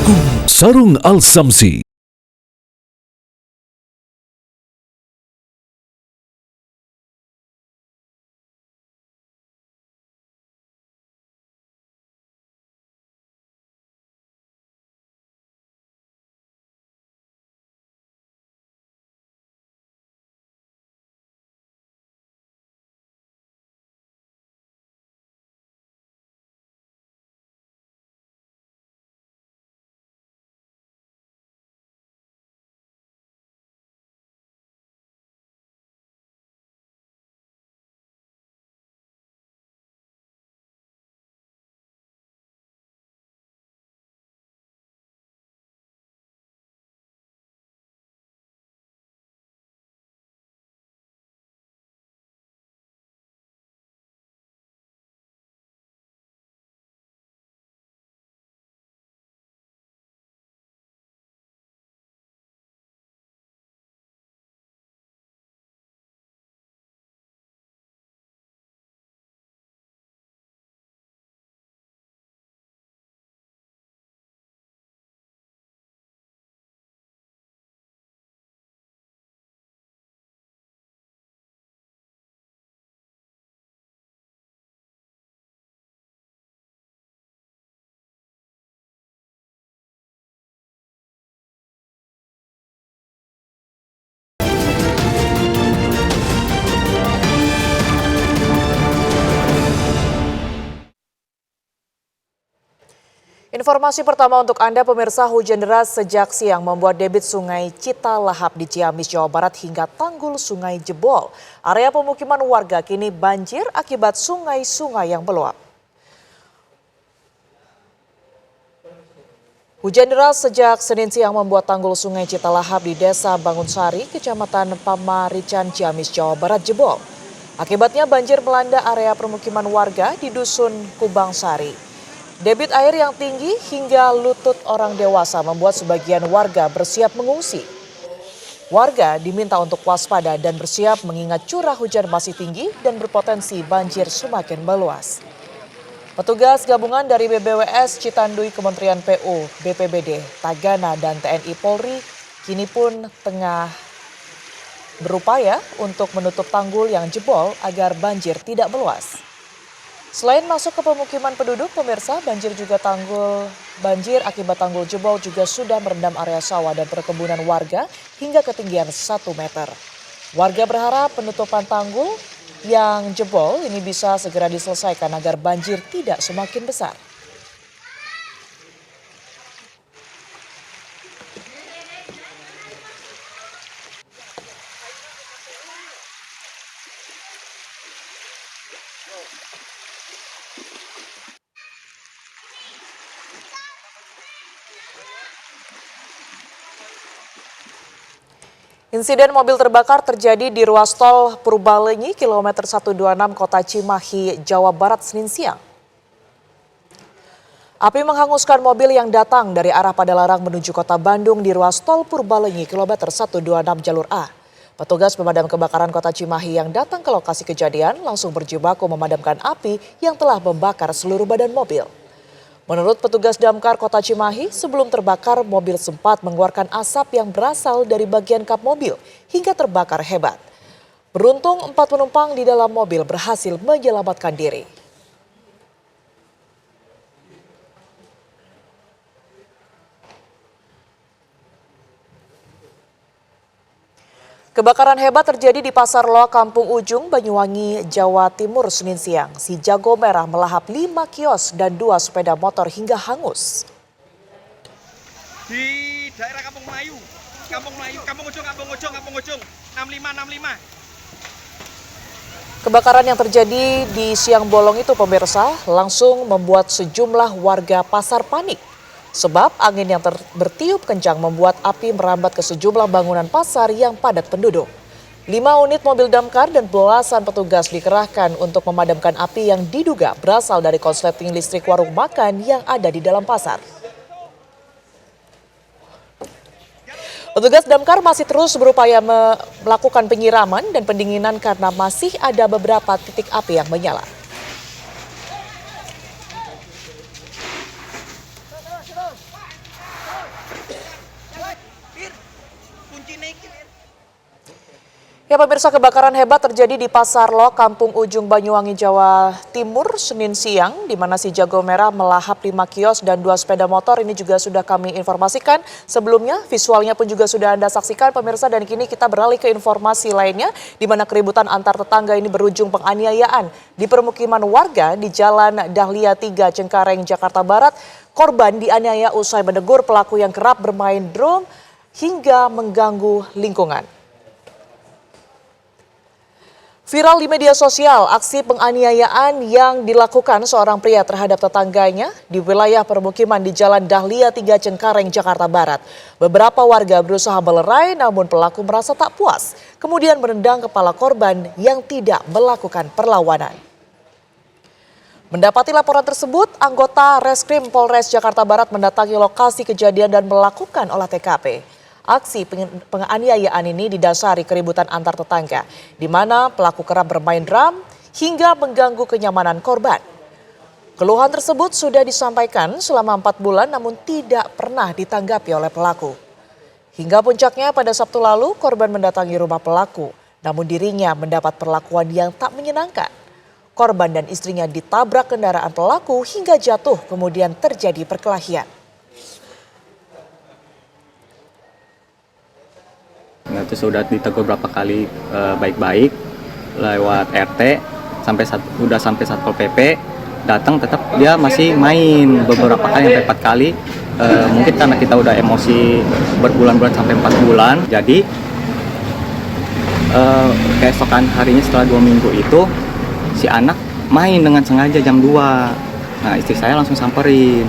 Dukung Sarung Al-Samsi. Informasi pertama untuk Anda pemirsa, hujan deras sejak siang membuat debit sungai Citalahap di Ciamis, Jawa Barat hingga tanggul sungai jebol. Area pemukiman warga kini banjir akibat sungai-sungai yang meluap. Hujan deras sejak Senin siang membuat tanggul sungai Citalahap di Desa Bangunsari, Kecamatan Pamarican, Ciamis, Jawa Barat jebol. Akibatnya banjir melanda area permukiman warga di Dusun Kubangsari. Debit air yang tinggi hingga lutut orang dewasa membuat sebagian warga bersiap mengungsi. Warga diminta untuk waspada dan bersiap mengingat curah hujan masih tinggi dan berpotensi banjir semakin meluas. Petugas gabungan dari BBWS Citandui, Kementerian PU, BPBD, Tagana, dan TNI Polri kini pun tengah berupaya untuk menutup tanggul yang jebol agar banjir tidak meluas. Selain masuk ke pemukiman penduduk, pemirsa, banjir akibat tanggul jebol juga sudah merendam area sawah dan perkebunan warga hingga ketinggian 1 meter. Warga berharap penutupan tanggul yang jebol ini bisa segera diselesaikan agar banjir tidak semakin besar. Insiden mobil terbakar terjadi di ruas tol Purbalenyi, kilometer 126 Kota Cimahi, Jawa Barat, Senin siang. Api menghanguskan mobil yang datang dari arah Padalarang menuju Kota Bandung di ruas tol Purbalenyi, kilometer 126 jalur A. Petugas pemadam kebakaran Kota Cimahi yang datang ke lokasi kejadian langsung berjibaku memadamkan api yang telah membakar seluruh badan mobil. Menurut petugas damkar Kota Cimahi, sebelum terbakar mobil sempat mengeluarkan asap yang berasal dari bagian kap mobil hingga terbakar hebat. Beruntung 4 penumpang di dalam mobil berhasil menyelamatkan diri. Kebakaran hebat terjadi di Pasar Loak, Kampung Ujung, Banyuwangi, Jawa Timur, Senin siang. Si jago merah melahap 5 kios dan 2 sepeda motor hingga hangus. Di daerah Kampung Melayu, Kampung Ujung, 65. Kebakaran yang terjadi di siang bolong itu, pemirsa, langsung membuat sejumlah warga pasar panik. Sebab angin yang bertiup kencang membuat api merambat ke sejumlah bangunan pasar yang padat penduduk. 5 unit mobil damkar dan belasan petugas dikerahkan untuk memadamkan api yang diduga berasal dari konsleting listrik warung makan yang ada di dalam pasar. Petugas damkar masih terus berupaya melakukan penyiraman dan pendinginan karena masih ada beberapa titik api yang menyala. Ya pemirsa, kebakaran hebat terjadi di Pasar Lok, Kampung Ujung Banyuwangi, Jawa Timur, Senin siang, di mana si jago merah melahap 5 kios dan 2 sepeda motor. Ini juga sudah kami informasikan sebelumnya, visualnya pun juga sudah Anda saksikan pemirsa. Dan kini kita beralih ke informasi lainnya, di mana keributan antar tetangga ini berujung penganiayaan di permukiman warga di Jalan Dahlia 3, Cengkareng, Jakarta Barat. Korban dianiaya usai menegur pelaku yang kerap bermain drum hingga mengganggu lingkungan. Viral di media sosial, aksi penganiayaan yang dilakukan seorang pria terhadap tetangganya di wilayah permukiman di Jalan Dahlia 3, Cengkareng, Jakarta Barat. Beberapa warga berusaha melerai, namun pelaku merasa tak puas, kemudian menendang kepala korban yang tidak melakukan perlawanan. Mendapati laporan tersebut, anggota Reskrim Polres Jakarta Barat mendatangi lokasi kejadian dan melakukan olah TKP. Aksi penganiayaan ini didasari keributan antar tetangga, di mana pelaku kerap bermain drum hingga mengganggu kenyamanan korban. Keluhan tersebut sudah disampaikan selama 4 bulan namun tidak pernah ditanggapi oleh pelaku. Hingga puncaknya pada Sabtu lalu, korban mendatangi rumah pelaku, namun dirinya mendapat perlakuan yang tak menyenangkan. Korban dan istrinya ditabrak kendaraan pelaku hingga jatuh, kemudian terjadi perkelahian. Nah, itu sudah ditegur berapa kali baik-baik lewat RT udah sampai Satpol PP datang, tetap dia masih main beberapa kali sampai 4 kali. Mungkin karena kita udah emosi berbulan-bulan sampai 4 bulan, jadi keesokan harinya setelah 2 minggu itu si anak main dengan sengaja jam 2. Nah, istri saya langsung samperin,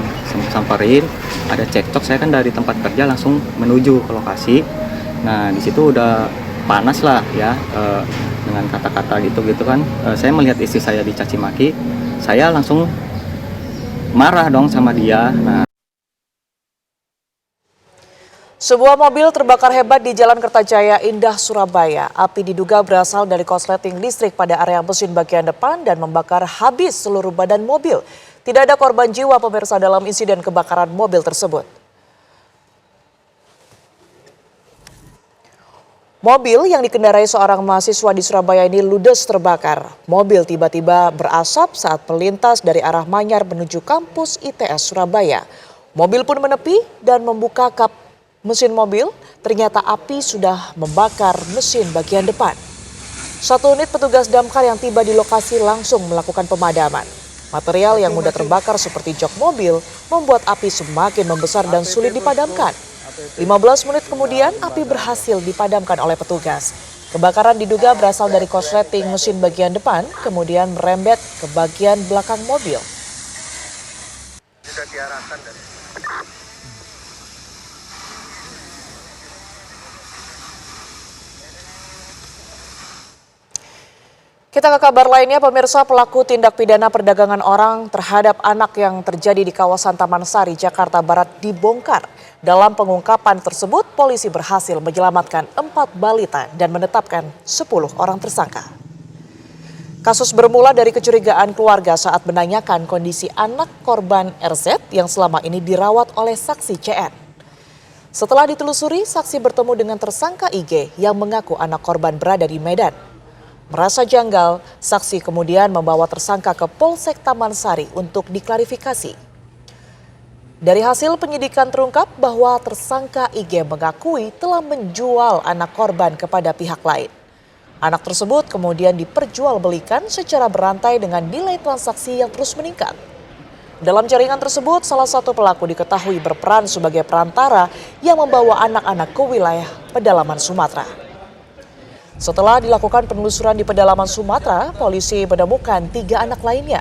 ada cekcok. Saya kan dari tempat kerja langsung menuju ke lokasi. Nah, di situ udah panas lah ya, dengan kata-kata gitu kan. Saya melihat istri saya dicaci maki, saya langsung marah dong sama dia. Nah, Sebuah mobil terbakar hebat di Jalan Kertajaya Indah, Surabaya. Api diduga berasal dari korsleting listrik pada area mesin bagian depan dan membakar habis seluruh badan mobil. Tidak ada korban jiwa pemirsa dalam insiden kebakaran mobil tersebut. Mobil yang dikendarai seorang mahasiswa di Surabaya ini ludes terbakar. Mobil tiba-tiba berasap saat melintas dari arah Manyar menuju kampus ITS Surabaya. Mobil pun menepi dan membuka kap mesin mobil. Ternyata api sudah membakar mesin bagian depan. 1 unit petugas damkar yang tiba di lokasi langsung melakukan pemadaman. Material yang mudah terbakar seperti jok mobil membuat api semakin membesar dan sulit dipadamkan. 15 menit kemudian, api berhasil dipadamkan oleh petugas. Kebakaran diduga berasal dari korsleting mesin bagian depan, kemudian merembet ke bagian belakang mobil. Sudah diarahkan dan Kita ke kabar lainnya, pemirsa. Pelaku tindak pidana perdagangan orang terhadap anak yang terjadi di kawasan Taman Sari, Jakarta Barat dibongkar. Dalam pengungkapan tersebut, polisi berhasil menyelamatkan 4 balita dan menetapkan 10 orang tersangka. Kasus bermula dari kecurigaan keluarga saat menanyakan kondisi anak korban RZ yang selama ini dirawat oleh saksi CN. Setelah ditelusuri, saksi bertemu dengan tersangka IG yang mengaku anak korban berada di Medan. Merasa janggal, saksi kemudian membawa tersangka ke Polsek Taman Sari untuk diklarifikasi. Dari hasil penyidikan terungkap bahwa tersangka IG mengakui telah menjual anak korban kepada pihak lain. Anak tersebut kemudian diperjualbelikan secara berantai dengan nilai transaksi yang terus meningkat. Dalam jaringan tersebut, salah satu pelaku diketahui berperan sebagai perantara yang membawa anak-anak ke wilayah pedalaman Sumatera. Setelah dilakukan penelusuran di pedalaman Sumatera, polisi menemukan 3 anak lainnya.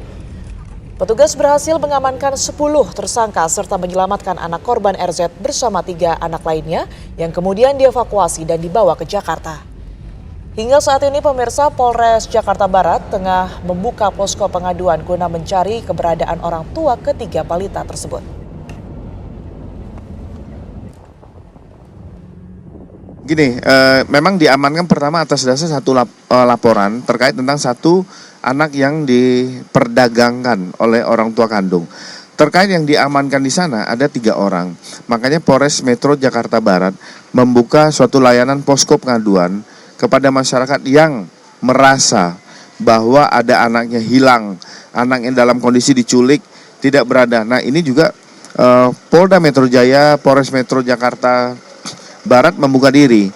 Petugas berhasil mengamankan 10 tersangka serta menyelamatkan anak korban RZ bersama 3 anak lainnya yang kemudian dievakuasi dan dibawa ke Jakarta. Hingga saat ini pemirsa, Polres Jakarta Barat tengah membuka posko pengaduan guna mencari keberadaan orang tua ketiga balita tersebut. Gini, memang diamankan pertama atas dasar satu laporan terkait tentang satu anak yang diperdagangkan oleh orang tua kandung. Terkait yang diamankan di sana ada 3 orang. Makanya Polres Metro Jakarta Barat membuka suatu layanan posko pengaduan kepada masyarakat yang merasa bahwa ada anaknya hilang, anaknya dalam kondisi diculik, tidak berada. Nah ini juga Polda Metro Jaya, Polres Metro Jakarta Barat membuka diri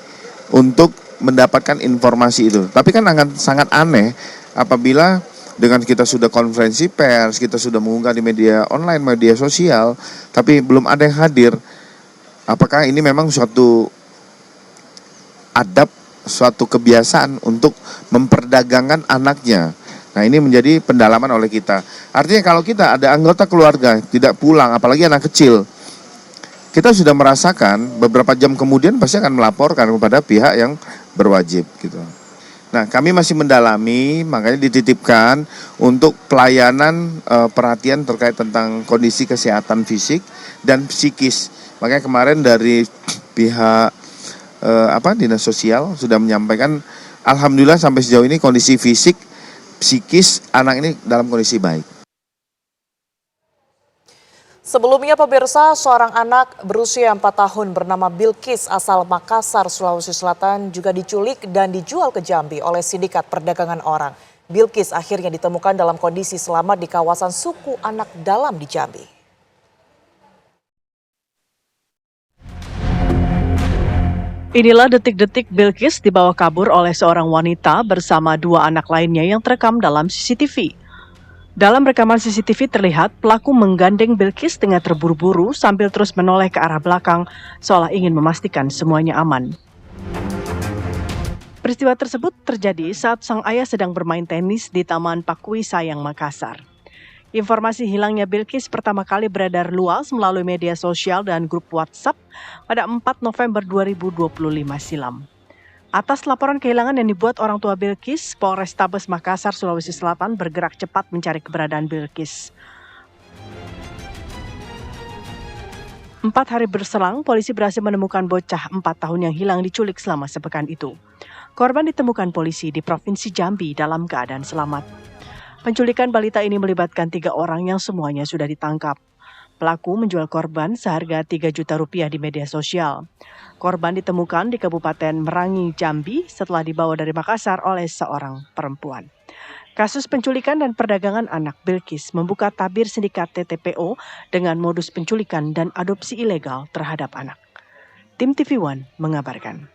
untuk mendapatkan informasi itu. Tapi kan sangat aneh apabila dengan kita sudah konferensi pers, kita sudah mengunggah di media online, media sosial, tapi belum ada yang hadir. Apakah ini memang suatu adab, suatu kebiasaan untuk memperdagangkan anaknya? Nah ini menjadi pendalaman oleh kita. Artinya kalau kita ada anggota keluarga tidak pulang, apalagi anak kecil, kita sudah merasakan beberapa jam kemudian pasti akan melaporkan kepada pihak yang berwajib gitu. Nah kami masih mendalami, makanya dititipkan untuk pelayanan perhatian terkait tentang kondisi kesehatan fisik dan psikis. Makanya kemarin dari pihak Dinas Sosial sudah menyampaikan, alhamdulillah sampai sejauh ini kondisi fisik, psikis anak ini dalam kondisi baik. Sebelumnya pemirsa, seorang anak berusia 4 tahun bernama Bilkis asal Makassar, Sulawesi Selatan juga diculik dan dijual ke Jambi oleh sindikat perdagangan orang. Bilkis akhirnya ditemukan dalam kondisi selamat di kawasan Suku Anak Dalam di Jambi. Inilah detik-detik Bilkis dibawa kabur oleh seorang wanita bersama 2 anak lainnya yang terekam dalam CCTV. Dalam rekaman CCTV terlihat pelaku menggandeng Bilkis dengan terburu-buru sambil terus menoleh ke arah belakang seolah ingin memastikan semuanya aman. Peristiwa tersebut terjadi saat sang ayah sedang bermain tenis di Taman Pakui Sayang, Makassar. Informasi hilangnya Bilkis pertama kali beredar luas melalui media sosial dan grup WhatsApp pada 4 November 2025 silam. Atas laporan kehilangan yang dibuat orang tua Bilkis, Polrestabes Makassar, Sulawesi Selatan bergerak cepat mencari keberadaan Bilkis. 4 hari berselang, polisi berhasil menemukan bocah 4 tahun yang hilang diculik selama sepekan itu. Korban ditemukan polisi di Provinsi Jambi dalam keadaan selamat. Penculikan balita ini melibatkan 3 orang yang semuanya sudah ditangkap. Pelaku menjual korban seharga 3 juta rupiah di media sosial. Korban ditemukan di Kabupaten Merangi, Jambi setelah dibawa dari Makassar oleh seorang perempuan. Kasus penculikan dan perdagangan anak Bilkis membuka tabir sindikat TTPO dengan modus penculikan dan adopsi ilegal terhadap anak. Tim TV One mengabarkan.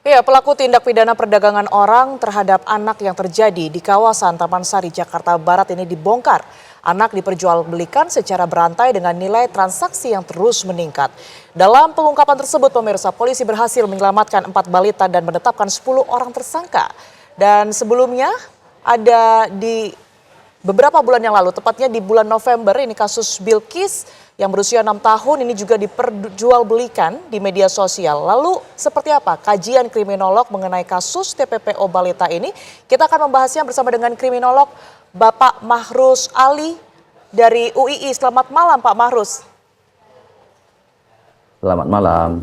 Ya, pelaku tindak pidana perdagangan orang terhadap anak yang terjadi di kawasan Taman Sari, Jakarta Barat ini dibongkar. Anak diperjualbelikan secara berantai dengan nilai transaksi yang terus meningkat. Dalam pengungkapan tersebut, pemirsa, polisi berhasil menyelamatkan 4 balita dan menetapkan 10 orang tersangka. Dan sebelumnya ada di beberapa bulan yang lalu, tepatnya di bulan November, ini kasus Bilkis yang berusia 6 tahun ini juga diperjualbelikan di media sosial. Lalu seperti apa kajian kriminolog mengenai kasus TPPO balita ini? Kita akan membahasnya bersama dengan kriminolog Bapak Mahrus Ali dari UII. Selamat malam Pak Mahrus. Selamat malam.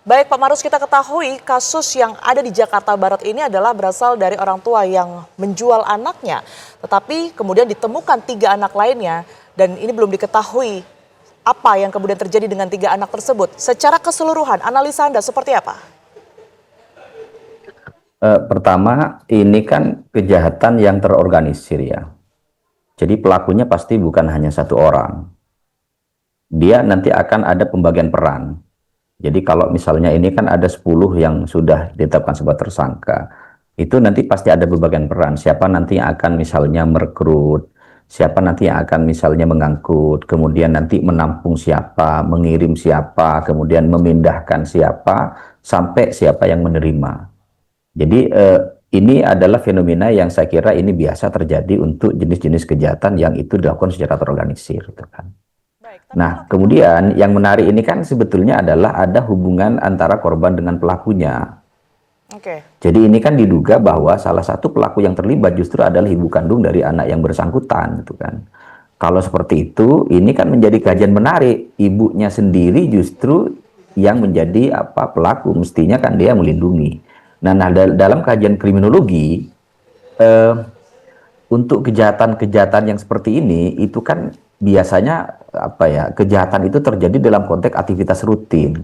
Baik Pak Mahrus, kita ketahui kasus yang ada di Jakarta Barat ini adalah berasal dari orang tua yang menjual anaknya. Tetapi kemudian ditemukan 3 anak lainnya dan ini belum diketahui apa yang kemudian terjadi dengan 3 anak tersebut. Secara keseluruhan, analisa Anda seperti apa? Pertama, ini kan kejahatan yang terorganisir ya. Jadi pelakunya pasti bukan hanya 1 orang. Dia nanti akan ada pembagian peran. Jadi kalau misalnya ini kan ada 10 yang sudah ditetapkan sebagai tersangka. Itu nanti pasti ada pembagian peran. Siapa nanti yang akan misalnya merekrut, siapa nanti yang akan misalnya mengangkut, kemudian nanti menampung siapa, mengirim siapa, kemudian memindahkan siapa, sampai siapa yang menerima. Jadi ini adalah fenomena yang saya kira ini biasa terjadi untuk jenis-jenis kejahatan yang itu dilakukan secara terorganisir. Gitu kan. Nah, kemudian yang menarik ini kan sebetulnya adalah ada hubungan antara korban dengan pelakunya. Jadi ini kan diduga bahwa salah satu pelaku yang terlibat justru adalah ibu kandung dari anak yang bersangkutan, gitu kan. Kalau seperti itu, ini kan menjadi kajian menarik. Ibunya sendiri justru yang menjadi pelaku, mestinya kan dia melindungi. Nah dalam kajian kriminologi, untuk kejahatan-kejahatan yang seperti ini, itu kan biasanya kejahatan itu terjadi dalam konteks aktivitas rutin.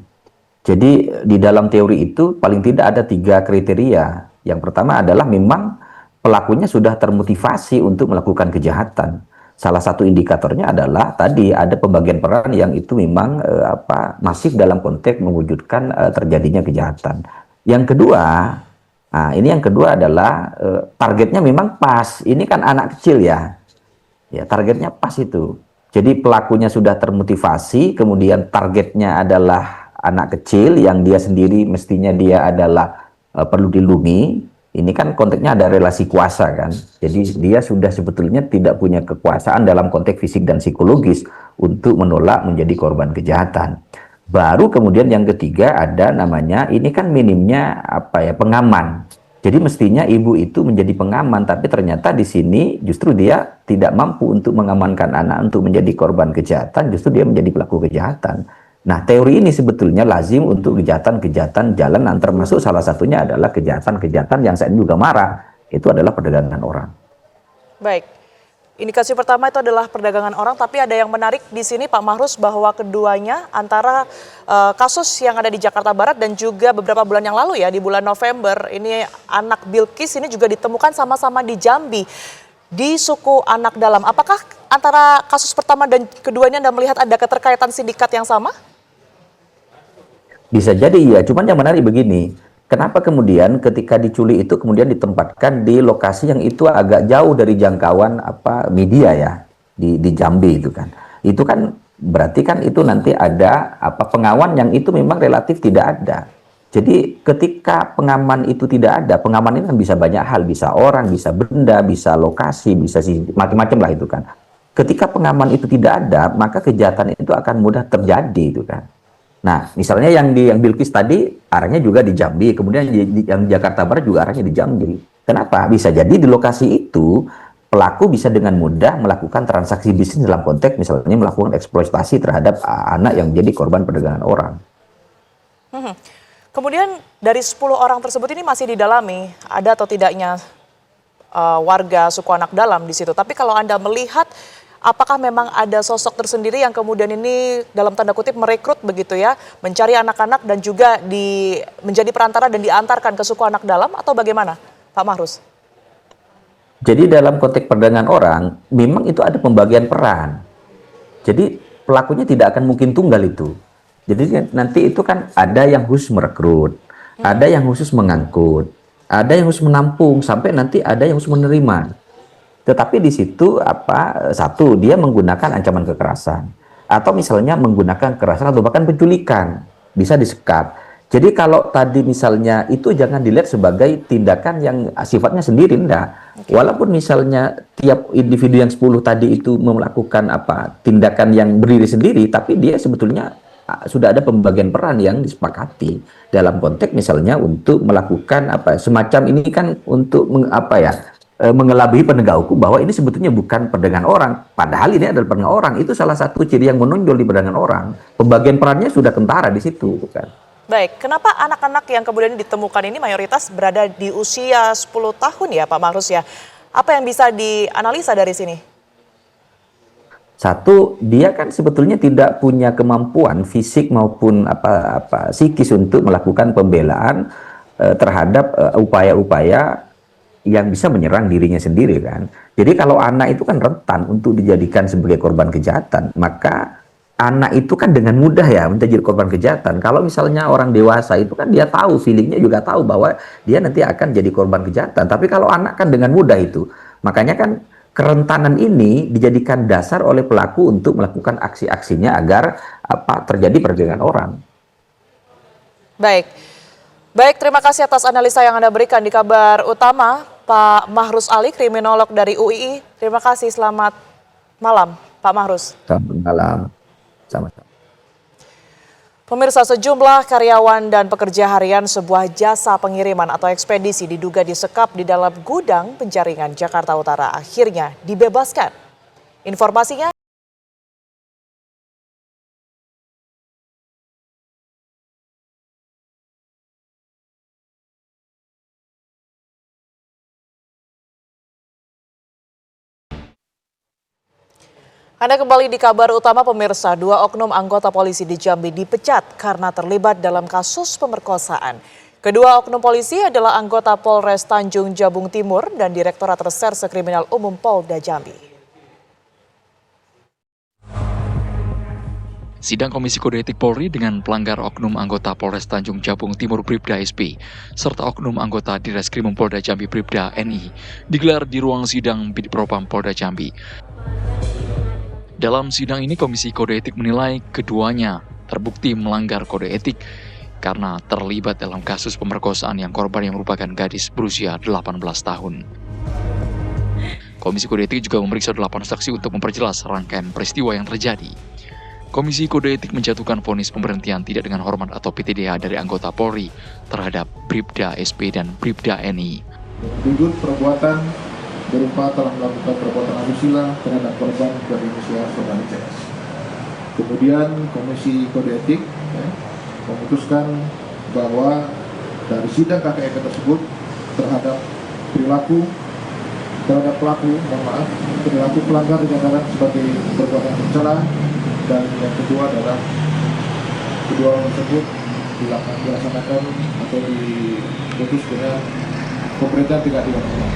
Jadi di dalam teori itu paling tidak ada 3 kriteria. Yang pertama adalah memang pelakunya sudah termotivasi untuk melakukan kejahatan. Salah satu indikatornya adalah tadi ada pembagian peran yang itu memang masif dalam konteks mewujudkan terjadinya kejahatan. Yang kedua, ini yang kedua adalah targetnya memang pas. Ini kan anak kecil ya. Ya, targetnya pas itu. Jadi pelakunya sudah termotivasi, kemudian targetnya adalah anak kecil yang dia sendiri mestinya dia adalah perlu dilindungi. Ini kan konteksnya ada relasi kuasa kan. Jadi dia sudah sebetulnya tidak punya kekuasaan dalam konteks fisik dan psikologis untuk menolak menjadi korban kejahatan. Baru kemudian yang ketiga ada namanya, ini kan minimnya pengaman. Jadi mestinya ibu itu menjadi pengaman, tapi ternyata di sini justru dia tidak mampu untuk mengamankan anak untuk menjadi korban kejahatan, justru dia menjadi pelaku kejahatan. Nah, teori ini sebetulnya lazim untuk kejahatan-kejahatan jalanan, termasuk salah satunya adalah kejahatan-kejahatan yang saya juga marah, itu adalah perdagangan orang. Baik, indikasi pertama itu adalah perdagangan orang, tapi ada yang menarik di sini Pak Mahrus bahwa keduanya antara kasus yang ada di Jakarta Barat dan juga beberapa bulan yang lalu ya, di bulan November, ini anak Bilkis ini juga ditemukan sama-sama di Jambi, di suku anak dalam. Apakah antara kasus pertama dan keduanya Anda melihat ada keterkaitan sindikat yang sama? Bisa jadi iya, cuman yang menarik begini, kenapa kemudian ketika diculik itu kemudian ditempatkan di lokasi yang itu agak jauh dari jangkauan media ya, di Jambi itu kan. Itu kan berarti kan itu nanti ada pengawan yang itu memang relatif tidak ada. Jadi ketika pengaman itu tidak ada, pengaman ini kan bisa banyak hal, bisa orang, bisa benda, bisa lokasi, bisa macam-macam lah itu kan. Ketika pengaman itu tidak ada, maka kejahatan itu akan mudah terjadi itu kan. Nah, misalnya yang Bilkis tadi arahnya juga di Jambi, kemudian yang Jakarta Barat juga arahnya di Jambi. Kenapa? Bisa jadi di lokasi itu pelaku bisa dengan mudah melakukan transaksi bisnis dalam konteks misalnya melakukan eksploitasi terhadap anak yang menjadi korban perdagangan orang. Kemudian dari 10 orang tersebut ini masih didalami, ada atau tidaknya warga suku anak dalam di situ. Tapi kalau Anda melihat apakah memang ada sosok tersendiri yang kemudian ini dalam tanda kutip merekrut begitu ya, mencari anak-anak dan juga menjadi perantara dan diantarkan ke suku anak dalam atau bagaimana Pak Mahrus? Jadi dalam konteks perdagangan orang, memang itu ada pembagian peran. Jadi pelakunya tidak akan mungkin tunggal itu. Jadi nanti itu kan ada yang khusus merekrut, ada yang khusus mengangkut, ada yang khusus menampung, sampai nanti ada yang khusus menerima. Tetapi di situ satu dia menggunakan ancaman kekerasan atau misalnya menggunakan kekerasan atau bahkan penculikan bisa disekap. Jadi kalau tadi misalnya itu jangan dilihat sebagai tindakan yang sifatnya sendiri, enggak. Walaupun misalnya tiap individu yang 10 tadi itu melakukan tindakan yang berdiri sendiri, tapi dia sebetulnya sudah ada pembagian peran yang disepakati dalam konteks misalnya untuk melakukan semacam ini kan untuk mengelabui penegak hukum bahwa ini sebetulnya bukan perdagangan orang, padahal ini adalah perdagangan orang. Itu salah satu ciri yang menonjol di perdagangan orang. Pembagian perannya sudah kentara di situ, kan. Baik, kenapa anak-anak yang kemudian ditemukan ini mayoritas berada di usia 10 tahun ya Pak Mahrus ya? Apa yang bisa dianalisa dari sini? Satu, dia kan sebetulnya tidak punya kemampuan fisik maupun psikis untuk melakukan pembelaan terhadap upaya-upaya yang bisa menyerang dirinya sendiri kan. Jadi kalau anak itu kan rentan untuk dijadikan sebagai korban kejahatan, maka anak itu kan dengan mudah ya menjadi korban kejahatan. Kalau misalnya orang dewasa itu kan dia tahu, feelingnya juga tahu bahwa dia nanti akan jadi korban kejahatan. Tapi kalau anak kan dengan mudah itu. Makanya kan kerentanan ini dijadikan dasar oleh pelaku untuk melakukan aksi-aksinya agar terjadi perdagangan orang. Baik. Baik, terima kasih atas analisa yang Anda berikan di Kabar Utama, Pak Mahrus Ali, kriminolog dari UII. Terima kasih, selamat malam, Pak Mahrus. Selamat malam. Sama-sama. Pemirsa, sejumlah karyawan dan pekerja harian sebuah jasa pengiriman atau ekspedisi diduga disekap di dalam gudang penjaringan Jakarta Utara akhirnya dibebaskan. Informasinya Anda kembali di kabar utama pemirsa, 2 oknum anggota polisi di Jambi dipecat karena terlibat dalam kasus pemerkosaan. Kedua oknum polisi adalah anggota Polres Tanjung Jabung Timur dan Direktorat Reserse Kriminal Umum Polda Jambi. Sidang Komisi Kode Etik Polri dengan pelanggar oknum anggota Polres Tanjung Jabung Timur Bribda SP serta oknum anggota Direskrimum Polda Jambi Bribda NI digelar di ruang sidang Bidpropam Polda Jambi. Dalam sidang ini Komisi Kode Etik menilai keduanya terbukti melanggar kode etik karena terlibat dalam kasus pemerkosaan yang korban yang merupakan gadis berusia 18 tahun. Komisi Kode Etik juga memeriksa 8 saksi untuk memperjelas rangkaian peristiwa yang terjadi. Komisi Kode Etik menjatuhkan vonis pemberhentian tidak dengan hormat atau PTDH dari anggota Polri terhadap Bribda SP dan Bribda NI. Duduk perbuatan berupa telah melakukan perbuatan asusila terhadap korban berinisial saudari CS. Kemudian Komisi Kode Etik memutuskan bahwa dari sidang KKEK tersebut terhadap perilaku pelanggar dinyatakan sebagai perbuatan bersalah, dan yang kedua adalah kedua orang tersebut dilaksanakan atau diputus dengan pemerintahan tidak dilakukan.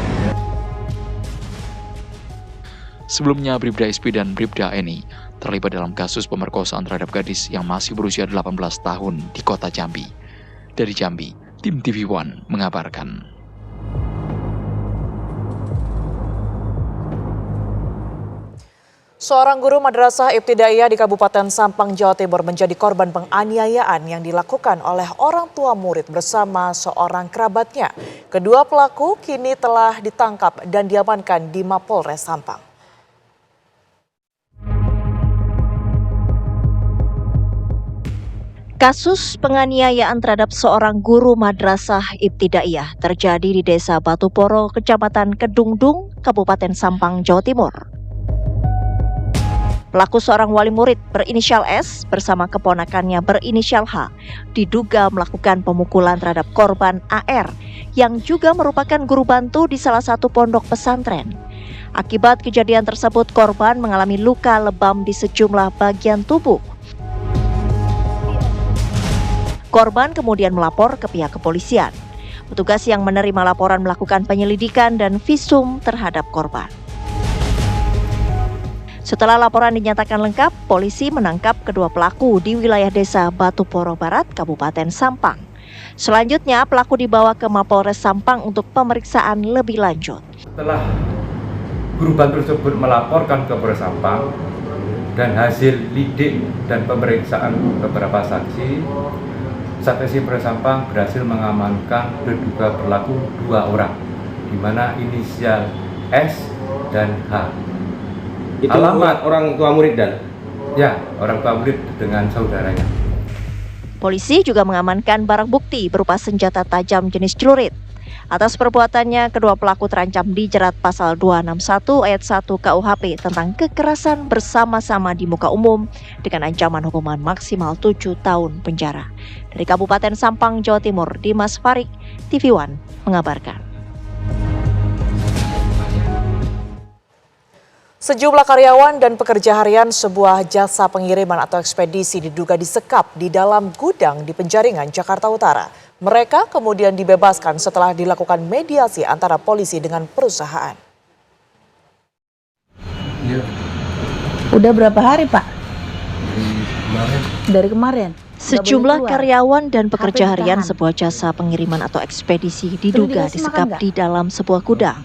Sebelumnya, Bribda SP dan Bribda NI terlibat dalam kasus pemerkosaan terhadap gadis yang masih berusia 18 tahun di kota Jambi. Dari Jambi, tim TV One mengabarkan. Seorang guru madrasah ibtidaiyah di Kabupaten Sampang, Jawa Timur menjadi korban penganiayaan yang dilakukan oleh orang tua murid bersama seorang kerabatnya. Kedua pelaku kini telah ditangkap dan diamankan di Mapolres Sampang. Kasus penganiayaan terhadap seorang guru madrasah ibtidaiyah terjadi di Desa Batuporo, Kecamatan Kedungdung, Kabupaten Sampang, Jawa Timur. Pelaku seorang wali murid berinisial S bersama keponakannya berinisial H diduga melakukan pemukulan terhadap korban AR yang juga merupakan guru bantu di salah satu pondok pesantren. Akibat kejadian tersebut, korban mengalami luka lebam di sejumlah bagian tubuh. Korban kemudian melapor ke pihak kepolisian. Petugas yang menerima laporan melakukan penyelidikan dan visum terhadap korban. Setelah laporan dinyatakan lengkap, polisi menangkap kedua pelaku di wilayah Desa Batuporo Barat, Kabupaten Sampang. Selanjutnya, pelaku dibawa ke Mapolres Sampang untuk pemeriksaan lebih lanjut. Setelah guru bantu tersebut melaporkan ke Polres Sampang dan hasil lidik dan pemeriksaan beberapa saksi, Satreskrim Polres Sampang berhasil mengamankan terduga pelaku 2 orang, di mana inisial S dan H. Itu alamat orang tua murid dan? Ya, orang tua murid dengan saudaranya. Polisi juga mengamankan barang bukti berupa senjata tajam jenis celurit. Atas perbuatannya, kedua pelaku terancam dijerat pasal 261 ayat 1 KUHP tentang kekerasan bersama-sama di muka umum dengan ancaman hukuman maksimal 7 tahun penjara. Dari Kabupaten Sampang, Jawa Timur, Dimas Farik, TV One mengabarkan. Sejumlah karyawan dan pekerja harian sebuah jasa pengiriman atau ekspedisi diduga disekap di dalam gudang di Penjaringan, Jakarta Utara. Mereka kemudian dibebaskan setelah dilakukan mediasi antara polisi dengan perusahaan. Ya. Udah berapa hari, Pak? Dari kemarin. Sejumlah karyawan dan pekerja harian sebuah jasa pengiriman atau ekspedisi diduga disekap di dalam sebuah gudang.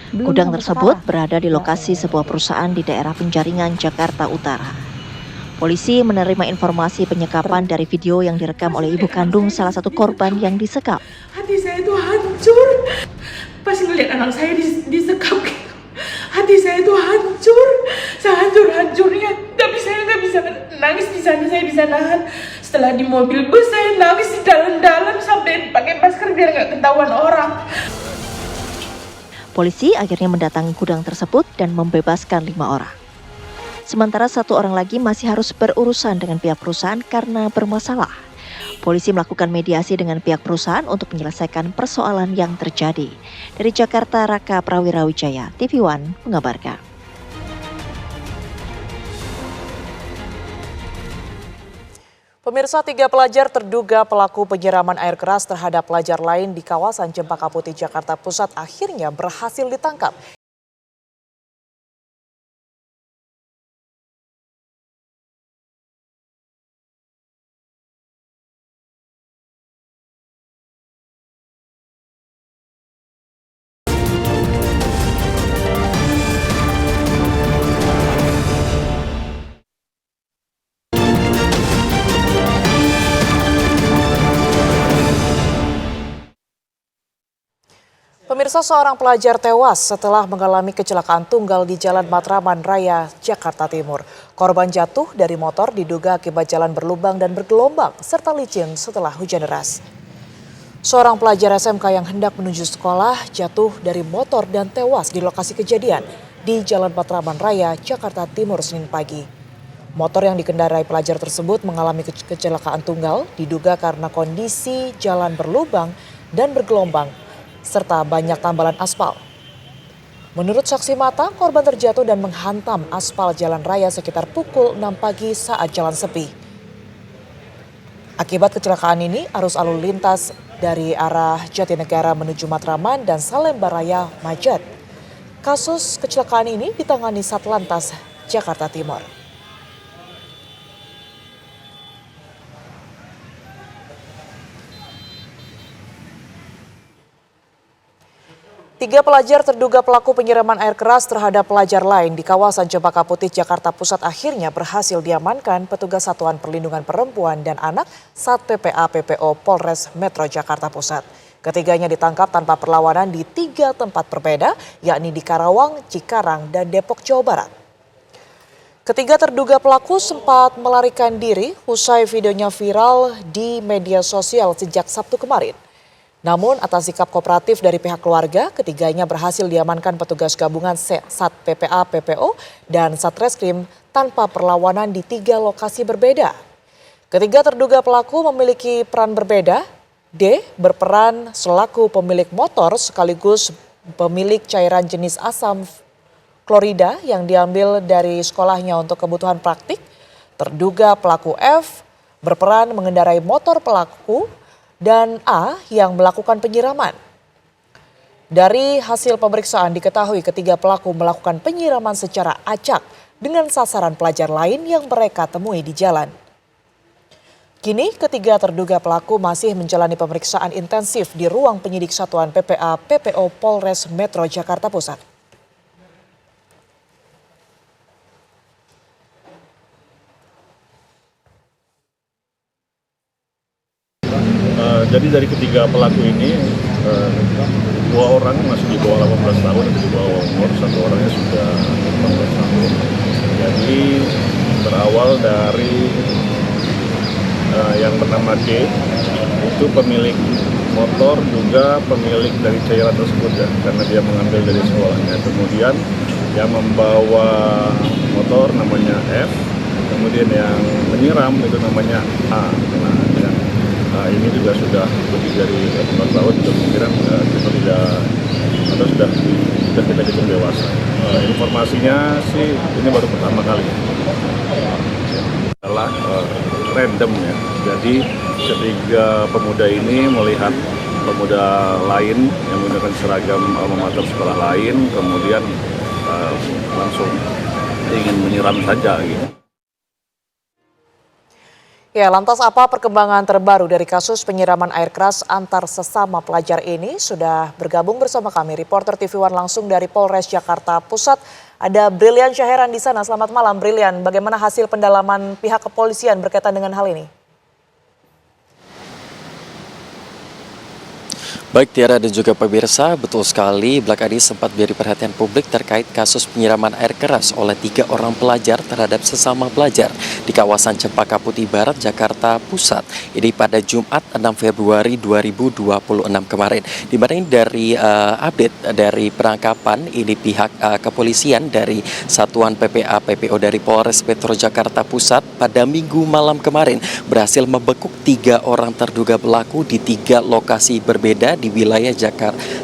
Gudang tersebut berada di lokasi sebuah perusahaan di daerah Penjaringan, Jakarta Utara. Polisi menerima informasi penyekapan dari video yang direkam oleh ibu kandung salah satu korban yang disekap. Hati saya itu hancur. Pas ngeliat anak saya disekap gitu. Hati saya itu hancur. Sehancur-hancurnya. Tapi saya nggak bisa nangis di sana, saya bisa nahan. Setelah di mobil bus saya nangis di dalam-dalam sampai pakai masker biar nggak ketahuan orang. Polisi akhirnya mendatangi gudang tersebut dan membebaskan 5 orang. Sementara 1 orang lagi masih harus berurusan dengan pihak perusahaan karena bermasalah. Polisi melakukan mediasi dengan pihak perusahaan untuk menyelesaikan persoalan yang terjadi. Dari Jakarta, Raka Prawirawijaya, TV One mengabarkan. Pemirsa, 3 pelajar terduga pelaku penyiraman air keras terhadap pelajar lain di kawasan Cempaka Putih, Jakarta Pusat akhirnya berhasil ditangkap. Pemirsa, seorang pelajar tewas setelah mengalami kecelakaan tunggal di Jalan Matraman Raya, Jakarta Timur. Korban jatuh dari motor diduga akibat jalan berlubang dan bergelombang serta licin setelah hujan deras. Seorang pelajar SMK yang hendak menuju sekolah jatuh dari motor dan tewas di lokasi kejadian di Jalan Matraman Raya, Jakarta Timur Senin pagi. Motor yang dikendarai pelajar tersebut mengalami kecelakaan tunggal diduga karena kondisi jalan berlubang dan bergelombang serta banyak tambalan aspal. Menurut saksi mata, korban terjatuh dan menghantam aspal jalan raya sekitar pukul 6 pagi saat jalan sepi. Akibat kecelakaan ini, arus lalu lintas dari arah Jatinegara menuju Matraman dan Salemba Raya macet. Kasus kecelakaan ini ditangani Satlantas Jakarta Timur. Tiga pelajar terduga pelaku penyiraman air keras terhadap pelajar lain di kawasan Cempaka Putih, Jakarta Pusat akhirnya berhasil diamankan petugas Satuan Perlindungan Perempuan dan Anak Sat PPA PPO Polres Metro Jakarta Pusat. Ketiganya ditangkap tanpa perlawanan di 3 tempat berbeda, yakni di Karawang, Cikarang, dan Depok, Jawa Barat. Ketiga terduga pelaku sempat melarikan diri usai videonya viral di media sosial sejak Sabtu kemarin. Namun atas sikap kooperatif dari pihak keluarga, ketiganya berhasil diamankan petugas gabungan Sat PPA PPO dan Satreskrim tanpa perlawanan di 3 lokasi berbeda. Ketiga terduga pelaku memiliki peran berbeda. D berperan selaku pemilik motor sekaligus pemilik cairan jenis asam klorida yang diambil dari sekolahnya untuk kebutuhan praktik. Terduga pelaku F berperan mengendarai motor pelaku dan A yang melakukan penyiraman. Dari hasil pemeriksaan diketahui ketiga pelaku melakukan penyiraman secara acak dengan sasaran pelajar lain yang mereka temui di jalan. Kini ketiga terduga pelaku masih menjalani pemeriksaan intensif di ruang penyidik Satuan PPA PPO Polres Metro Jakarta Pusat. Jadi dari ketiga pelaku ini, 2 orang masih di bawah 18 tahun dan di bawah umur, 1 orangnya sudah 18 tahun. Jadi berawal dari yang bernama D, itu pemilik motor juga pemilik dari cairan tersebut ya, karena dia mengambil dari sekolahnya. Kemudian yang membawa motor namanya F, kemudian yang menyiram itu namanya A. Nah, ini juga sudah lebih dari 18 tahun, kemungkinan kita tidak atau sudah kita hitung dewasa. Informasinya sih ini baru pertama kali. Adalah random ya. Jadi ketiga pemuda ini melihat pemuda lain yang menggunakan seragam alma mater sekolah lain, kemudian langsung ingin menyiram saja gitu. Ya, lantas apa perkembangan terbaru dari kasus penyiraman air keras antar sesama pelajar ini? Sudah bergabung bersama kami reporter TV One langsung dari Polres Jakarta Pusat. Ada Brilian Syaheran di sana. Selamat malam Brilian. Bagaimana hasil pendalaman pihak kepolisian berkaitan dengan hal ini? Baik Tiara dan juga pemirsa, betul sekali belakangan ini sempat menjadi perhatian publik terkait kasus penyiraman air keras oleh 3 orang pelajar terhadap sesama pelajar di kawasan Cempaka Putih Barat, Jakarta Pusat. Ini pada Jumat 6 Februari 2026 kemarin. Di mana ini dari update dari penangkapan ini pihak kepolisian dari Satuan PPA PPO dari Polres Metro Jakarta Pusat pada Minggu malam kemarin berhasil membekuk 3 orang terduga pelaku di 3 lokasi berbeda di di wilayah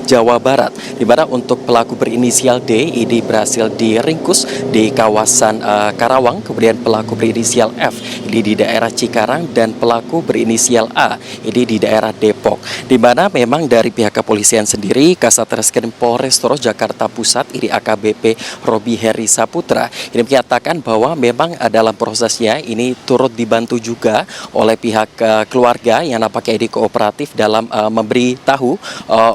Jawa Barat. Di mana untuk pelaku berinisial D ini berhasil diringkus di kawasan Karawang, kemudian pelaku berinisial F ini di daerah Cikarang dan pelaku berinisial A ini di daerah Depok. Di mana memang dari pihak kepolisian sendiri, Kasat Reskrim Polrestoro Jakarta Pusat ini AKBP Robi Heri Saputra ini menyatakan bahwa memang dalam prosesnya ini turut dibantu juga oleh pihak keluarga yang nampaknya ini kooperatif dalam memberi tahu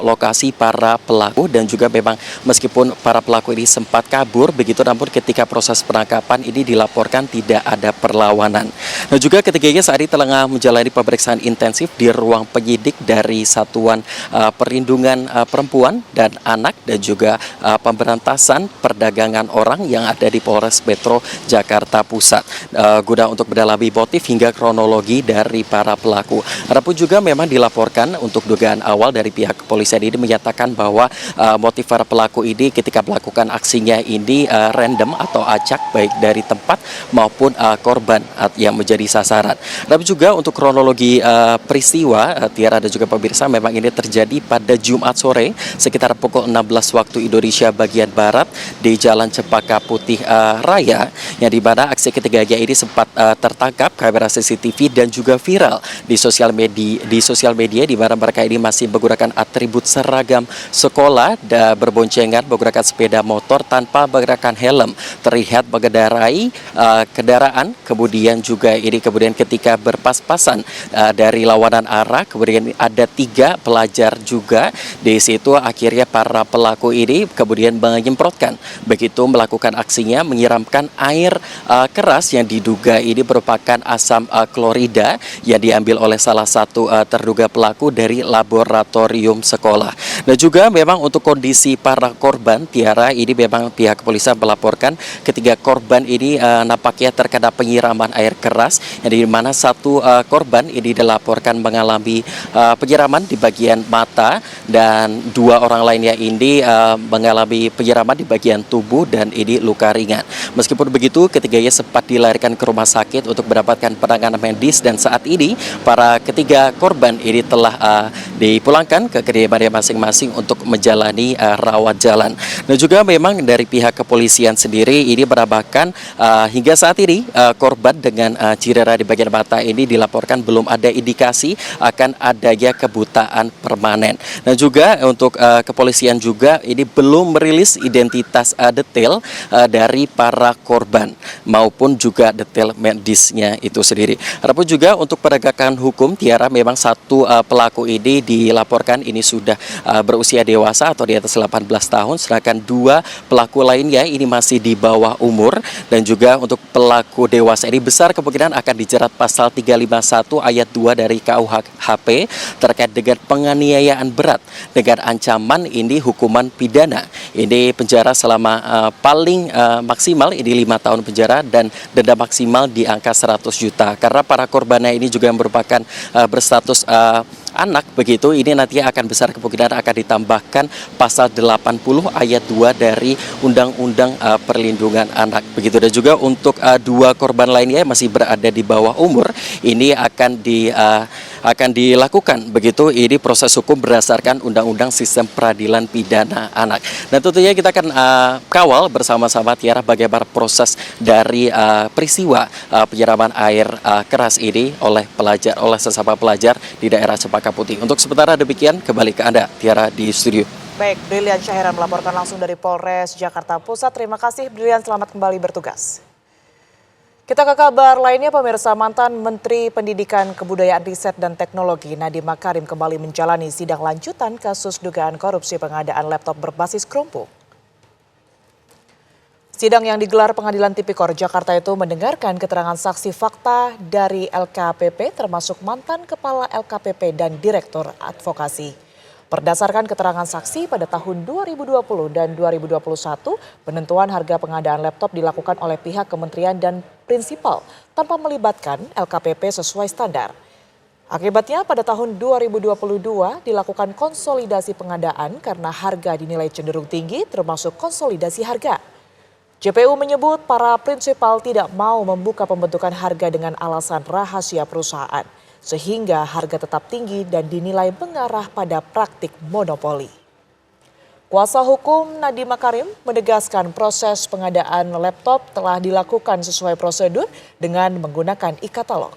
lokasi para pelaku, dan juga memang meskipun para pelaku ini sempat kabur begitu, namun ketika proses penangkapan ini dilaporkan tidak ada perlawanan. Nah, juga ketiganya saat ini telah menjalani pemeriksaan intensif di ruang penyidik dari Satuan Perlindungan Perempuan dan Anak dan juga pemberantasan perdagangan orang yang ada di Polres Metro Jakarta Pusat, guna untuk mendalami motif hingga kronologi dari para pelaku. Adapun juga memang dilaporkan untuk dugaan awal dari pihak kepolisian ini menyatakan bahwa motif para pelaku ini ketika melakukan aksinya ini random atau acak, baik dari tempat maupun korban yang menjadi sasaran. Tapi juga untuk kronologi peristiwa, Tiara dan juga pemirsa, memang ini terjadi pada Jumat sore sekitar pukul 16 waktu Indonesia bagian Barat di Jalan Cempaka Putih Raya, yang dimana aksi ketiganya ini sempat tertangkap kamera CCTV dan juga viral di sosial media di mana mereka ini masih menggunakan atribut seragam sekolah dan berboncengan menggunakan sepeda motor tanpa menggunakan helm, terlihat mengendarai kendaraan, kemudian juga ini ketika berpas-pasan dari lawanan arah, kemudian ada 3 pelajar juga di situ. Akhirnya para pelaku ini kemudian menyemprotkan, begitu melakukan aksinya menyiramkan air keras yang diduga ini merupakan asam klorida yang diambil oleh salah satu terduga pelaku dari laboratorium sekolah. Dan juga memang untuk kondisi para korban, Tiara, ini memang pihak kepolisian melaporkan ketiga korban ini nampaknya terkena penyiraman air keras, yang di mana satu korban ini dilaporkan mengalami penyiraman di bagian mata dan 2 orang lainnya ini mengalami penyiraman di bagian tubuh dan ini luka ringan. Meskipun begitu, ketiganya sempat dilarikan ke rumah sakit untuk mendapatkan penanganan medis, dan saat ini para ketiga korban ini telah dipulangkan ke kediamannya masing-masing untuk menjalani rawat jalan. Dan juga memang dari pihak kepolisian sendiri ini menambahkan hingga saat ini korban dengan cedera di bagian mata ini dilaporkan belum ada indikasi akan adanya kebutaan permanen. Dan juga untuk kepolisian juga ini belum merilis identitas detail dari para korban maupun juga detail medisnya itu sendiri. Adapun juga untuk penegakan hukum, Tiara, memang satu pelaku ini dilaporkan ini sudah berusia dewasa atau di atas 18 tahun, sedangkan 2 pelaku lainnya ini masih di bawah umur. Dan juga untuk pelaku dewasa ini besar kemungkinan akan dijerat pasal 351 ayat 2 dari KUHP terkait dengan penganiayaan berat dengan ancaman ini hukuman pidana. Ini penjara selama paling maksimal ini 5 tahun penjara dan denda maksimal di angka 100 juta. Karena para korbannya ini juga merupakan berstatus anak, begitu ini nanti akan besar kemungkinan akan ditambahkan pasal 80 ayat 2 dari Undang-Undang Perlindungan Anak, begitu. Dan juga untuk 2 korban lainnya masih berada di bawah umur, ini akan dilakukan begitu ini proses hukum berdasarkan Undang-Undang Sistem Peradilan Pidana Anak. Dan tentunya kita akan kawal bersama-sama, Tiara, bagaimana proses dari peristiwa penyiraman air keras ini oleh sesama pelajar di daerah Cempaka Putih. Untuk sementara demikian, kembali ke Anda, Tiara, di studio. Baik, Brilian Syahiran melaporkan langsung dari Polres Jakarta Pusat. Terima kasih Brilian, selamat kembali bertugas. Kita ke kabar lainnya, pemirsa. Mantan Menteri Pendidikan, Kebudayaan, Riset, dan Teknologi Nadiem Makarim kembali menjalani sidang lanjutan kasus dugaan korupsi pengadaan laptop berbasis Chromebook. Sidang yang digelar Pengadilan Tipikor Jakarta itu mendengarkan keterangan saksi fakta dari LKPP termasuk mantan Kepala LKPP dan Direktur Advokasi. Berdasarkan keterangan saksi, pada tahun 2020 dan 2021, penentuan harga pengadaan laptop dilakukan oleh pihak kementerian dan prinsipal tanpa melibatkan LKPP sesuai standar. Akibatnya pada tahun 2022 dilakukan konsolidasi pengadaan karena harga dinilai cenderung tinggi termasuk konsolidasi harga. JPU menyebut para prinsipal tidak mau membuka pembentukan harga dengan alasan rahasia perusahaan. sehingga harga tetap tinggi dan dinilai mengarah pada praktik monopoli. Kuasa hukum Nadiem Makarim menegaskan proses pengadaan laptop telah dilakukan sesuai prosedur dengan menggunakan e-katalog.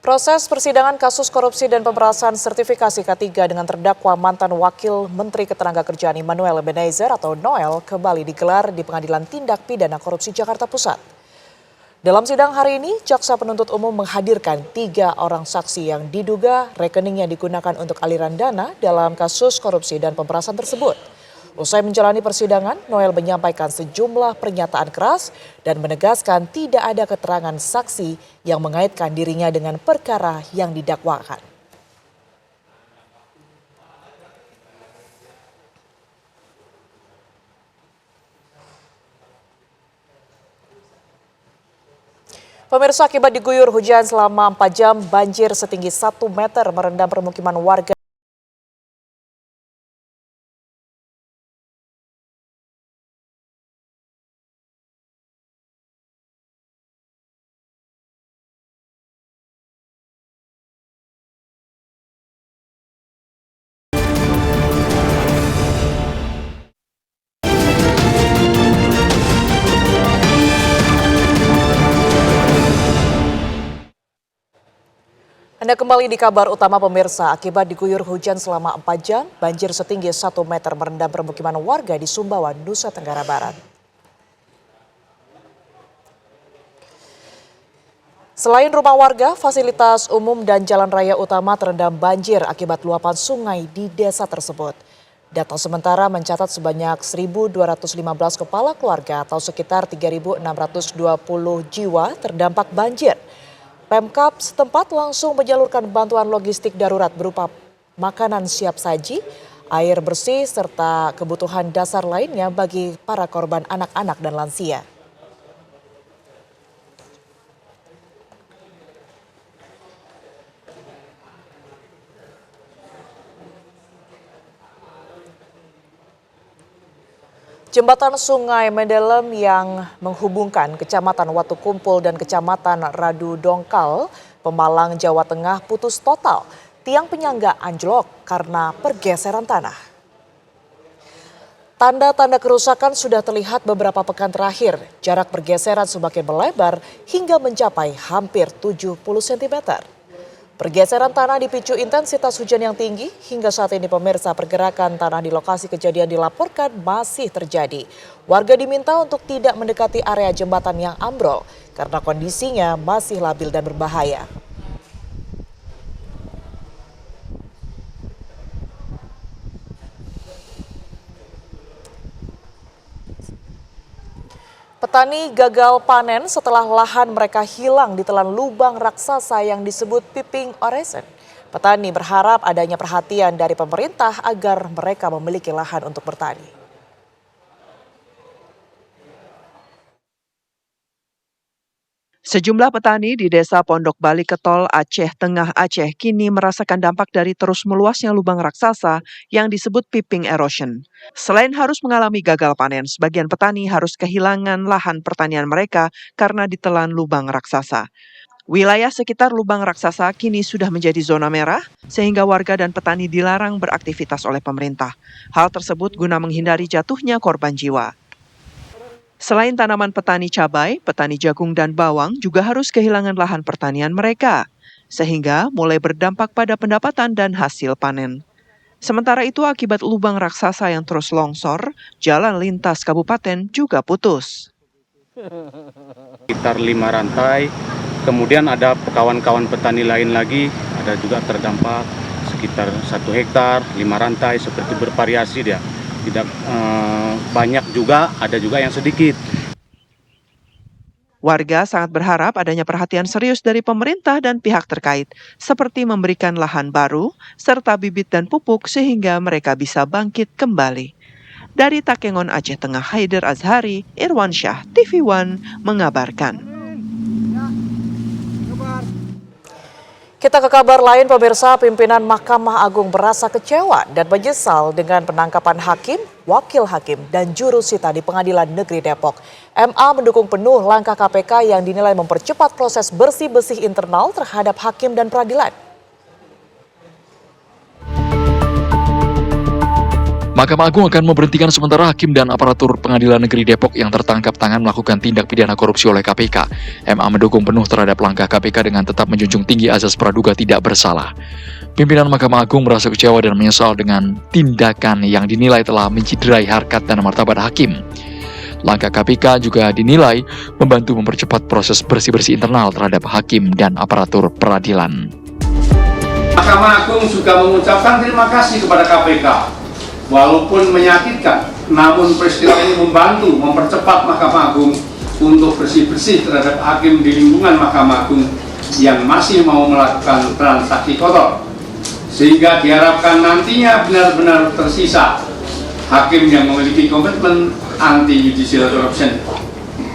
Proses persidangan kasus korupsi dan pemerasan sertifikasi K3 dengan terdakwa mantan Wakil Menteri Ketenagakerjaan Immanuel Ebenezer atau Noel kembali digelar di Pengadilan Tindak Pidana Korupsi Jakarta Pusat. Dalam sidang hari ini, Jaksa Penuntut Umum menghadirkan 3 orang saksi yang diduga rekeningnya digunakan untuk aliran dana dalam kasus korupsi dan pemerasan tersebut. Usai menjalani persidangan, Noel menyampaikan sejumlah pernyataan keras dan menegaskan tidak ada keterangan saksi yang mengaitkan dirinya dengan perkara yang didakwakan. Pemirsa, akibat diguyur hujan selama 4 jam, banjir setinggi 1 meter merendam permukiman warga. Anda kembali di kabar utama pemirsa, akibat diguyur hujan selama 4 jam, banjir setinggi 1 meter merendam permukiman warga di Sumbawa, Nusa Tenggara Barat. Selain rumah warga, fasilitas umum dan jalan raya utama terendam banjir akibat luapan sungai di desa tersebut. Data sementara mencatat sebanyak 1.215 kepala keluarga atau sekitar 3.620 jiwa terdampak banjir. Pemkab setempat langsung menyalurkan bantuan logistik darurat berupa makanan siap saji, air bersih, serta kebutuhan dasar lainnya bagi para korban anak-anak dan lansia. Jembatan Sungai Mendelem yang menghubungkan Kecamatan Watu Kumpul dan Kecamatan Radu Dongkal, Pemalang, Jawa Tengah putus total. Tiang penyangga anjlok karena pergeseran tanah. Tanda-tanda kerusakan sudah terlihat beberapa pekan terakhir. Jarak pergeseran semakin melebar hingga mencapai hampir 70 cm. Pergeseran tanah dipicu intensitas hujan yang tinggi. Hingga saat ini pemirsa, pergerakan tanah di lokasi kejadian dilaporkan masih terjadi. Warga diminta untuk tidak mendekati area jembatan yang ambrol karena kondisinya masih labil dan berbahaya. Petani gagal panen setelah lahan mereka hilang ditelan lubang raksasa yang disebut piping oreson. Petani berharap adanya perhatian dari pemerintah agar mereka memiliki lahan untuk bertani. Sejumlah petani di Desa Pondok Bali Ketol, Aceh Tengah Aceh kini merasakan dampak dari terus meluasnya lubang raksasa yang disebut piping erosion. Selain harus mengalami gagal panen, sebagian petani harus kehilangan lahan pertanian mereka karena ditelan lubang raksasa. Wilayah sekitar lubang raksasa kini sudah menjadi zona merah, sehingga warga dan petani dilarang beraktivitas oleh pemerintah. Hal tersebut guna menghindari jatuhnya korban jiwa. Selain tanaman petani cabai, petani jagung dan bawang juga harus kehilangan lahan pertanian mereka, sehingga mulai berdampak pada pendapatan dan hasil panen. Sementara itu, akibat lubang raksasa yang terus longsor, jalan lintas kabupaten juga putus. Sekitar 5 rantai, kemudian ada kawan-kawan petani lain lagi, ada juga terdampak sekitar 1 hektar, 5 rantai, seperti bervariasi dia. Tidak banyak juga, ada juga yang sedikit. Warga sangat berharap adanya perhatian serius dari pemerintah dan pihak terkait, seperti memberikan lahan baru, serta bibit dan pupuk sehingga mereka bisa bangkit kembali. Dari Takengon, Aceh Tengah, Haider Azhari, Irwan Syah, TV One mengabarkan. Kita ke kabar lain, pemirsa. Pimpinan Mahkamah Agung merasa kecewa dan menyesal dengan penangkapan hakim, wakil hakim, dan juru sita di Pengadilan Negeri Depok. MA mendukung penuh langkah KPK yang dinilai mempercepat proses bersih-bersih internal terhadap hakim dan peradilan. Mahkamah Agung akan memberhentikan sementara hakim dan aparatur Pengadilan Negeri Depok yang tertangkap tangan melakukan tindak pidana korupsi oleh KPK. MA mendukung penuh terhadap langkah KPK dengan tetap menjunjung tinggi azas praduga tidak bersalah. Pimpinan Mahkamah Agung merasa kecewa dan menyesal dengan tindakan yang dinilai telah menciderai harkat dan martabat hakim. Langkah KPK juga dinilai membantu mempercepat proses bersih-bersih internal terhadap hakim dan aparatur peradilan. Mahkamah Agung juga mengucapkan terima kasih kepada KPK. Walaupun menyakitkan, namun peristiwa ini membantu mempercepat Mahkamah Agung untuk bersih-bersih terhadap hakim di lingkungan Mahkamah Agung yang masih mau melakukan transaksi kotor. Sehingga diharapkan nantinya benar-benar tersisa hakim yang memiliki komitmen anti-judicial corruption,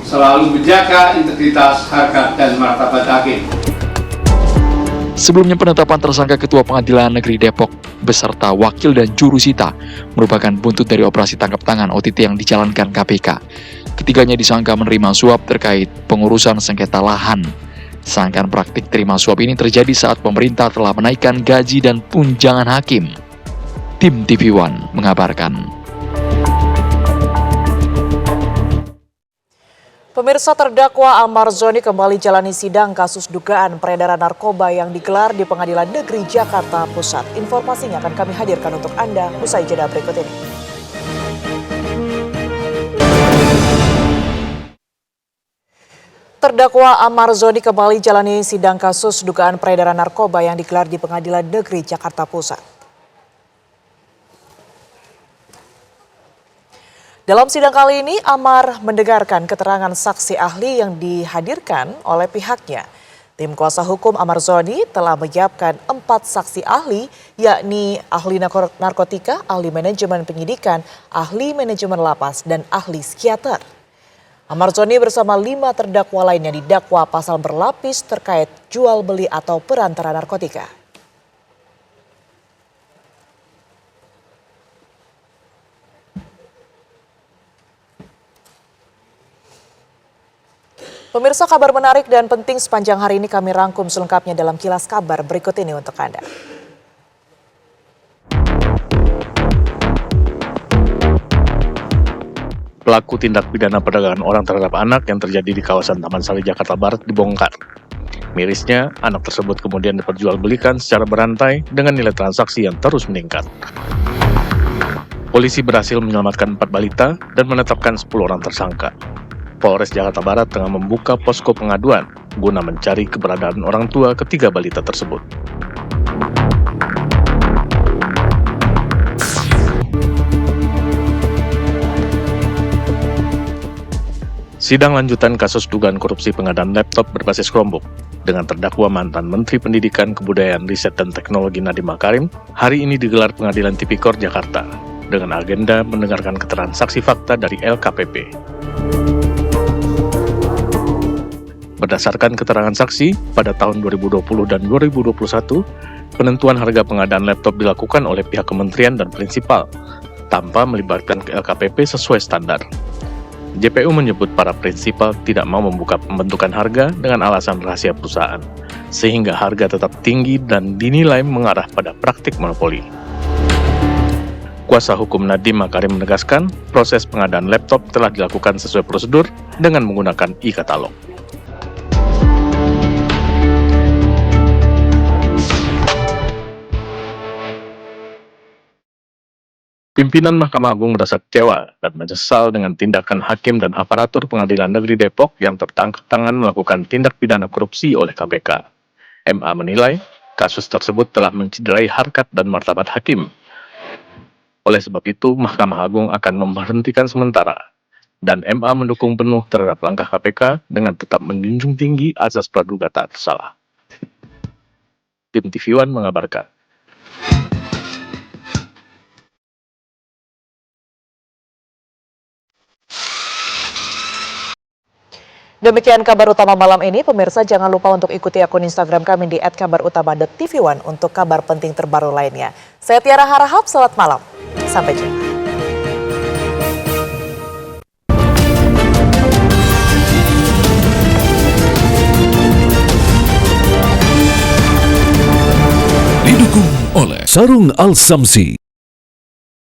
selalu menjaga integritas, harkat, dan martabat hakim. Sebelumnya penetapan tersangka Ketua Pengadilan Negeri Depok beserta wakil dan juru sita merupakan buntut dari operasi tangkap tangan OTT yang dijalankan KPK. Ketiganya disangka menerima suap terkait pengurusan sengketa lahan. Sangkaan praktik terima suap ini terjadi saat pemerintah telah menaikkan gaji dan tunjangan hakim. Tim TV One mengabarkan. Pemirsa, terdakwa Ahmad Zoni kembali jalani sidang kasus dugaan peredaran narkoba yang digelar di Pengadilan Negeri Jakarta Pusat. Informasinya akan kami hadirkan untuk Anda usai jeda berikut ini. Terdakwa Ahmad Zoni kembali jalani sidang kasus dugaan peredaran narkoba yang digelar di Pengadilan Negeri Jakarta Pusat. Dalam sidang kali ini, Amar mendengarkan keterangan saksi ahli yang dihadirkan oleh pihaknya. Tim kuasa hukum Ahmad Zoni telah menyiapkan 4 saksi ahli, yakni ahli narkotika, ahli manajemen penyidikan, ahli manajemen lapas, dan ahli psikiater. Ahmad Zoni bersama 5 terdakwa lainnya didakwa pasal berlapis terkait jual beli atau perantara narkotika. Pemirsa, kabar menarik dan penting sepanjang hari ini kami rangkum selengkapnya dalam kilas kabar berikut ini untuk Anda. Pelaku tindak pidana perdagangan orang terhadap anak yang terjadi di kawasan Taman Sari, Jakarta Barat dibongkar. Mirisnya, anak tersebut kemudian diperjualbelikan secara berantai dengan nilai transaksi yang terus meningkat. Polisi berhasil menyelamatkan 4 balita dan menetapkan 10 orang tersangka. Polres Jakarta Barat tengah membuka posko pengaduan guna mencari keberadaan orang tua ketiga balita tersebut. Sidang lanjutan kasus dugaan korupsi pengadaan laptop berbasis Chromebook dengan terdakwa mantan Menteri Pendidikan, Kebudayaan, Riset, dan Teknologi Nadiem Makarim hari ini digelar Pengadilan Tipikor Jakarta dengan agenda mendengarkan keterangan saksi fakta dari LKPP. Berdasarkan keterangan saksi, pada tahun 2020 dan 2021, penentuan harga pengadaan laptop dilakukan oleh pihak kementerian dan prinsipal, tanpa melibatkan LKPP sesuai standar. JPU menyebut para prinsipal tidak mau membuka pembentukan harga dengan alasan rahasia perusahaan, sehingga harga tetap tinggi dan dinilai mengarah pada praktik monopoli. Kuasa hukum Nadiem Makarim menegaskan, proses pengadaan laptop telah dilakukan sesuai prosedur dengan menggunakan e-katalog. Pimpinan Mahkamah Agung merasa kecewa dan menyesal dengan tindakan hakim dan aparatur Pengadilan Negeri Depok yang tertangkap tangan melakukan tindak pidana korupsi oleh KPK. MA menilai kasus tersebut telah menciderai harkat dan martabat hakim. Oleh sebab itu, Mahkamah Agung akan memberhentikan sementara dan MA mendukung penuh terhadap langkah KPK dengan tetap menjunjung tinggi azas praduga tak bersalah. Tim TV One mengabarkan. Demikian kabar utama malam ini. Pemirsa, jangan lupa untuk ikuti akun Instagram kami di @kabarutama.tv1 untuk kabar penting terbaru lainnya. Saya Tiara Harahap, selamat malam. Sampai jumpa. Didukung oleh Sarung Al Samsi.